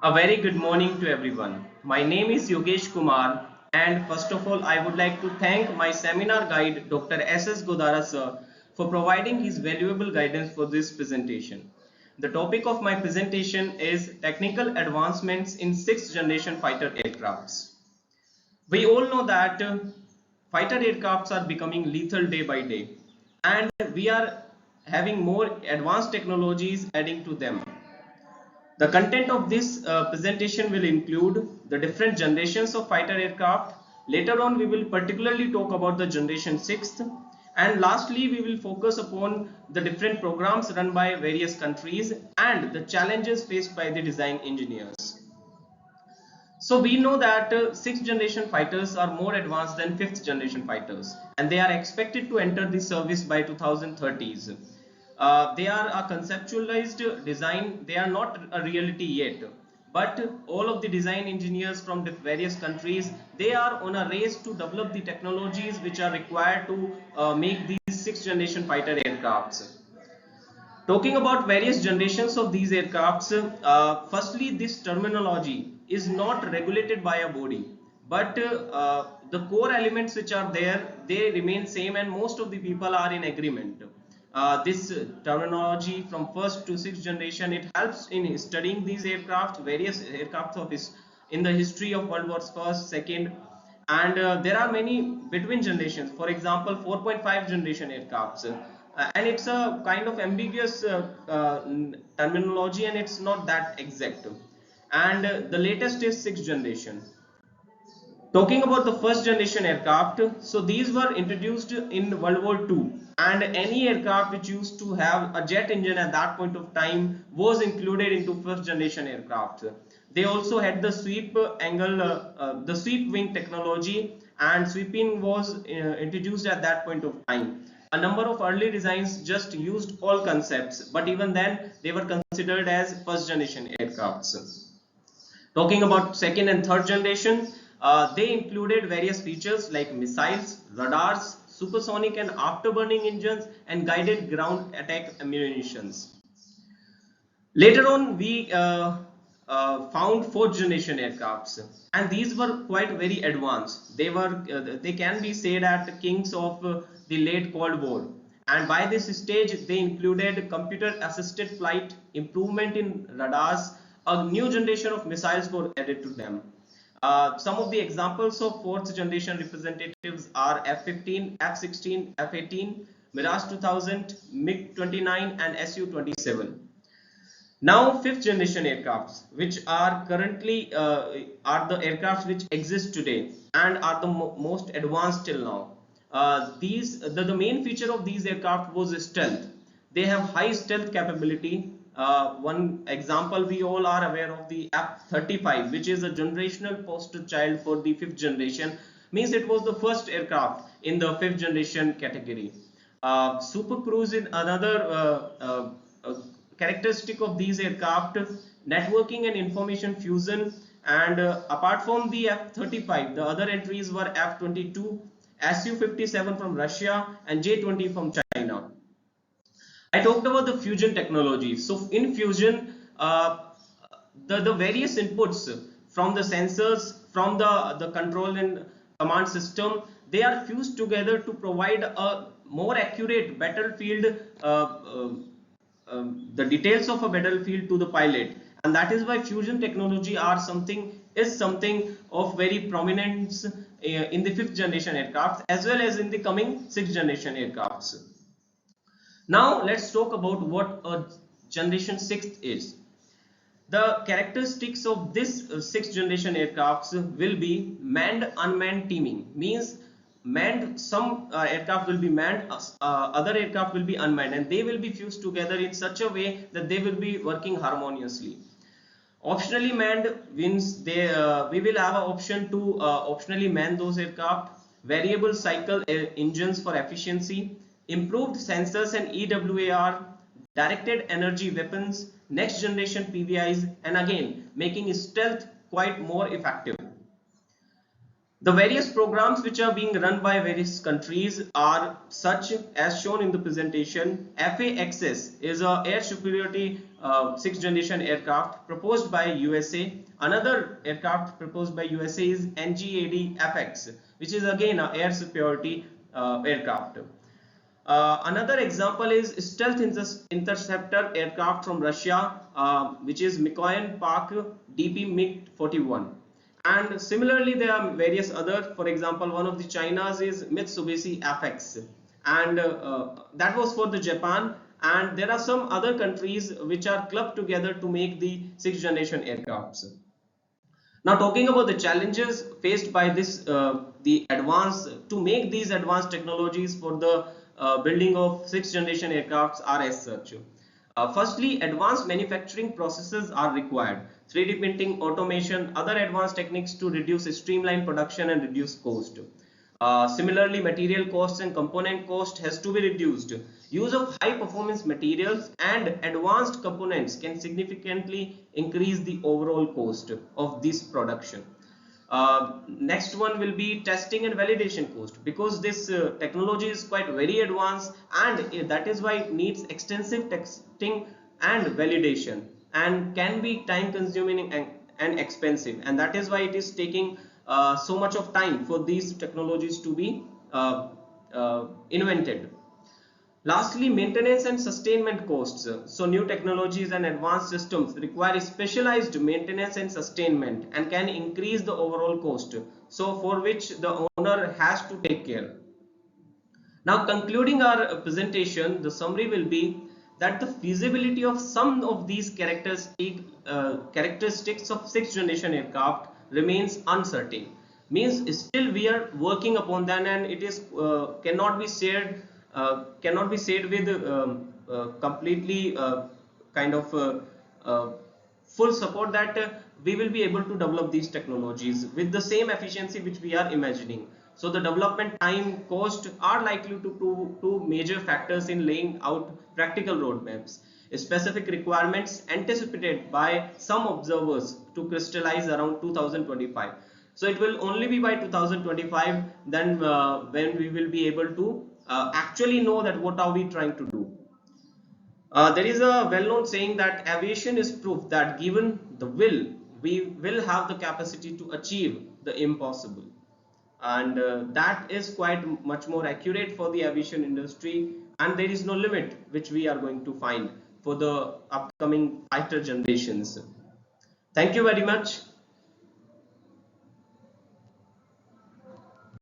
A very good morning to everyone. My name is Yogesh Kumar, and first of all I would like to thank my seminar guide Dr. S.S. Godara sir for providing his valuable guidance for this presentation. The topic of my presentation is technical advancements in 6th generation fighter aircrafts. We all know that fighter aircrafts are becoming lethal day by day, and we are having more advanced technologies adding to them. The content of this presentation will include the different generations of fighter aircraft. Later on, we will particularly talk about the generation 6th. And lastly, we will focus upon the different programs run by various countries and the challenges faced by the design engineers. So we know that 6th generation fighters are more advanced than 5th generation fighters, and they are expected to enter the service by 2030s. They are a conceptualized design, they are not a reality yet. But all of the design engineers from the various countries, they are on a race to develop the technologies which are required to make these 6th generation fighter aircrafts. Talking about various generations of these aircrafts, firstly, this terminology is not regulated by a body, but the core elements which are there, they remain same, and most of the people are in agreement. This terminology from first to sixth generation, it helps in studying these aircraft, various aircraft of this in the history of World Wars First, Second, and there are many between generations. For example, 4.5 generation aircrafts, and it's a kind of ambiguous terminology, and it's not that exact. And the latest is sixth generation. Talking about the first generation aircraft, so these were introduced in World War II, and any aircraft which used to have a jet engine at that point of time was included into first generation aircraft. They also had the sweep angle, the sweep wing technology, and sweeping was introduced at that point of time. A number of early designs just used all concepts, but even then they were considered as first generation aircrafts. Talking about second and third generation, they included various features like missiles, radars, supersonic and afterburning engines, and guided ground attack ammunitions. Later on, we found fourth generation aircrafts, and these were quite very advanced. They can be said at kings of the late Cold War. And by this stage, they included computer assisted flight, improvement in radars, a new generation of missiles were added to them. Some of the examples of fourth generation representatives are F-15, F-16, F-18, Mirage 2000, MiG-29, and Su-27. Now, fifth generation aircrafts, which are currently are the aircrafts which exist today and are the most advanced till now. The main feature of these aircraft was stealth. They have high stealth capability. One example we all are aware of, the F-35, which is a generational poster child for the fifth generation, means it was the first aircraft in the fifth generation category. Super Cruise is another characteristic of these aircraft, networking and information fusion. And apart from the F-35, the other entries were F-22, Su-57 from Russia, and J-20 from China. I talked about the fusion technology. So in fusion, the various inputs from the sensors, from the control and command system, they are fused together to provide a more accurate battlefield, the details of a battlefield to the pilot. And that is why fusion technology is something of very prominence in the fifth generation aircraft as well as in the coming sixth generation aircrafts. Now let's talk about what a generation 6 is. The characteristics of this 6th generation aircrafts will be manned unmanned teaming, means manned, some aircraft will be manned, other aircraft will be unmanned, and they will be fused together in such a way that they will be working harmoniously. Optionally manned means we will have an option to optionally man those aircraft. Variable cycle engines for efficiency, improved sensors and EWAR, directed energy weapons, next generation PVIs, and again making stealth quite more effective. The various programs which are being run by various countries are such as shown in the presentation. FAXS is a air superiority sixth generation aircraft proposed by USA. Another aircraft proposed by USA is NGAD-FX, which is again a air superiority aircraft. Another example is stealth interceptor aircraft from Russia, which is Mikoyan Park DP MiG-41. And similarly, there are various other. For example, one of the China's is Mitsubishi FX, and that was for the Japan. And there are some other countries which are clubbed together to make the sixth generation aircrafts. Now, talking about the challenges faced by the advanced to make these advanced technologies for the building of sixth generation aircrafts are as such. Firstly, advanced manufacturing processes are required. 3D printing, automation, other advanced techniques to reduce streamline production and reduce cost. Similarly, material costs and component cost has to be reduced. Use of high performance materials and advanced components can significantly increase the overall cost of this production. Next one will be testing and validation cost, because this technology is quite very advanced, and that is why it needs extensive testing and validation, and can be time consuming and expensive, and that is why it is taking so much of time for these technologies to be invented. Lastly, maintenance and sustainment costs. So new technologies and advanced systems require specialized maintenance and sustainment and can increase the overall cost, so for which the owner has to take care. Now, concluding our presentation, the summary will be that the feasibility of some of these characteristics of sixth generation aircraft remains uncertain. Means still we are working upon them, and it is cannot be said with completely kind of full support that we will be able to develop these technologies with the same efficiency which we are imagining. So the development time, cost are likely to prove two major factors in laying out practical roadmaps. Specific requirements anticipated by some observers to crystallize around 2025. So it will only be by 2025 then when we will be able to actually know that what are we trying to do. There is a well-known saying that aviation is proof that given the will, we will have the capacity to achieve the impossible. And that is quite much more accurate for the aviation industry, and there is no limit which we are going to find for the upcoming fighter generations. Thank you very much.